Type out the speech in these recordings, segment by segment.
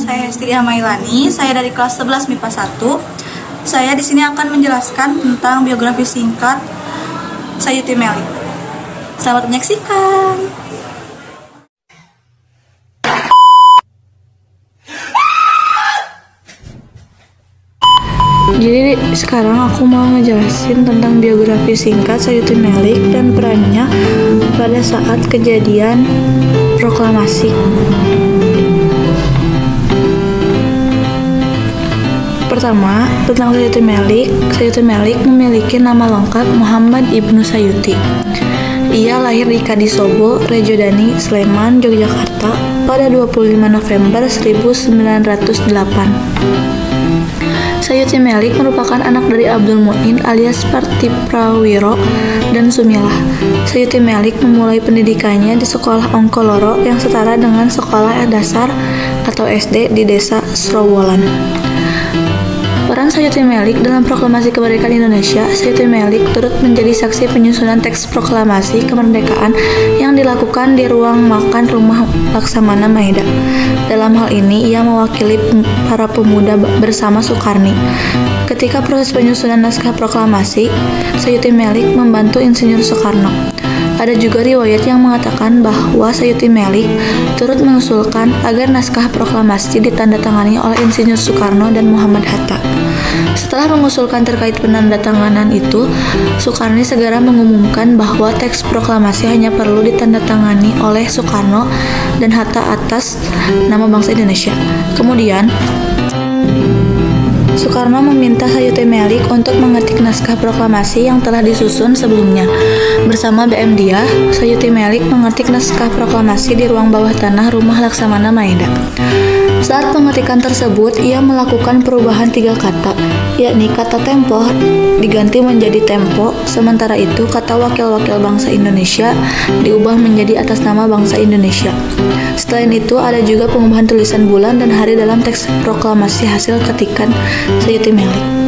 saya Hesti Hamailani, saya dari kelas 11 MIPA 1. Saya di sini akan menjelaskan tentang biografi singkat Sayuti Melik. Selamat menyaksikan. Jadi sekarang aku mau ngejelasin tentang biografi singkat Sayuti Melik dan perannya pada saat kejadian proklamasi. Pertama, tentang Sayuti Melik. Sayuti Melik memiliki nama lengkap Muhammad Ibnu Sayuti. Ia lahir di Kadisobo, Rejodani, Sleman, Yogyakarta pada 25 November 1908. Sayuti Melik merupakan anak dari Abdul Mu'in alias Partiprawiro dan Sumilah. Sayuti Melik memulai pendidikannya di sekolah Ongkoloro yang setara dengan sekolah dasar atau SD di desa Srowolan. Peran Sayuti Melik dalam proklamasi kemerdekaan Indonesia. Sayuti Melik turut menjadi saksi penyusunan teks proklamasi kemerdekaan yang dilakukan di ruang makan Rumah Laksamana Maeda. Dalam hal ini, ia mewakili para pemuda bersama Soekarni. Ketika proses penyusunan naskah proklamasi, Sayuti Melik membantu Insinyur Soekarno. Ada juga riwayat yang mengatakan bahwa Sayuti Melik turut mengusulkan agar naskah proklamasi ditandatangani oleh Insinyur Soekarno dan Muhammad Hatta. Setelah mengusulkan terkait penandatanganan itu, Soekarno segera mengumumkan bahwa teks proklamasi hanya perlu ditandatangani oleh Soekarno dan Hatta atas nama bangsa Indonesia. Kemudian, Soekarno meminta Sayuti Melik untuk mengetik naskah proklamasi yang telah disusun sebelumnya. Bersama BM Dia, Sayuti Melik mengetik naskah proklamasi di ruang bawah tanah Rumah Laksamana Maeda. Saat pengetikan tersebut, ia melakukan perubahan 3 kata, yakni kata tempo diganti menjadi tempo, sementara itu kata wakil-wakil bangsa Indonesia diubah menjadi atas nama bangsa Indonesia. Selain itu, ada juga pengubahan tulisan bulan dan hari dalam teks proklamasi hasil ketikan Sayuti Melik.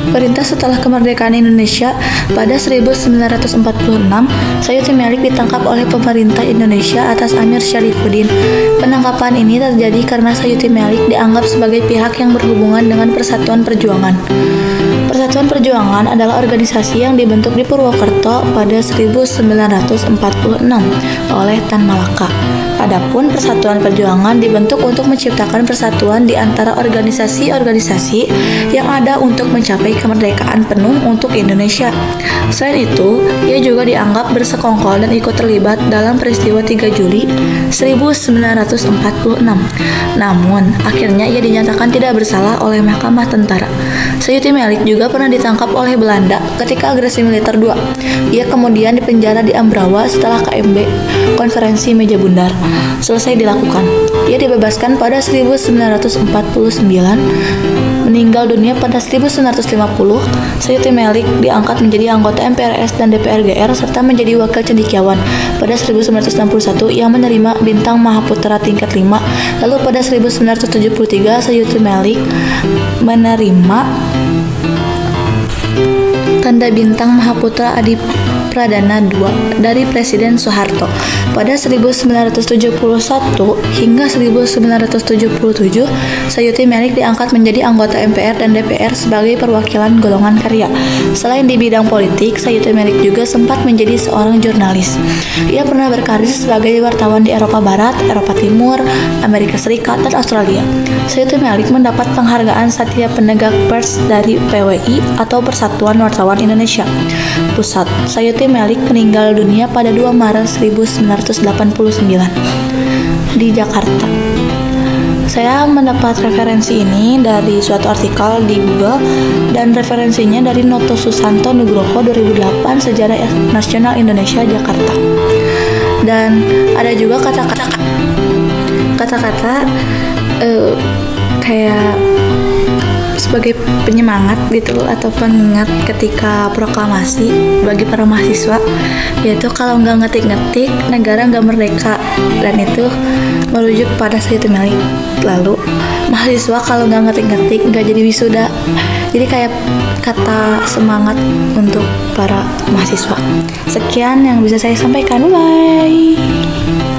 Perintah setelah kemerdekaan Indonesia pada 1946, Sayuti Melik ditangkap oleh pemerintah Indonesia atas Amir Syarifuddin. Penangkapan ini terjadi karena Sayuti Melik dianggap sebagai pihak yang berhubungan dengan Persatuan Perjuangan. Persatuan Perjuangan adalah organisasi yang dibentuk di Purwokerto pada 1946 oleh Tan Malaka. Adapun Persatuan Perjuangan dibentuk untuk menciptakan persatuan di antara organisasi-organisasi yang ada untuk mencapai kemerdekaan penuh untuk Indonesia. Selain itu, ia juga dianggap bersekongkol dan ikut terlibat dalam peristiwa 3 Juli 1946. Namun, akhirnya ia dinyatakan tidak bersalah oleh Mahkamah Tentara. Sayuti Melik juga pernah ditangkap oleh Belanda ketika agresi militer 2. Ia kemudian dipenjara di Ambrawa setelah KMB, Konferensi Meja Bundar, selesai dilakukan. Ia dibebaskan pada 1949, meninggal dunia pada 1950. Sayuti Melik diangkat menjadi anggota MPRS dan DPR GR serta menjadi wakil cendekiawan. Pada 1961 ia menerima bintang Mahaputra tingkat 5. Lalu pada 1973 Sayuti Melik menerima tanda bintang Mahaputra Adi Pradana II dari Presiden Soeharto. Pada 1971 hingga 1977, Sayuti Melik diangkat menjadi anggota MPR dan DPR sebagai perwakilan golongan karya. Selain di bidang politik, Sayuti Melik juga sempat menjadi seorang jurnalis. Ia pernah berkarir sebagai wartawan di Eropa Barat, Eropa Timur, Amerika Serikat, dan Australia. Sayuti Melik mendapat penghargaan Satya Penegak Pers dari PWI atau Persatuan Wartawan Indonesia Pusat. Sayuti Melik meninggal dunia pada 2 Maret 1989 di Jakarta. Saya mendapat referensi ini dari suatu artikel di Google dan referensinya dari Noto Susanto Nugroho 2008 Sejarah Nasional Indonesia Jakarta. Dan ada juga kata-kata kayak sebagai penyemangat gitu atau pengingat ketika proklamasi bagi para mahasiswa, yaitu kalau nggak ngetik-ngetik negara nggak merdeka, dan itu merujuk pada Sayuti Melik. Lalu mahasiswa kalau nggak ngetik-ngetik nggak jadi wisuda. Jadi kayak kata semangat untuk para mahasiswa. Sekian yang bisa saya sampaikan. Bye.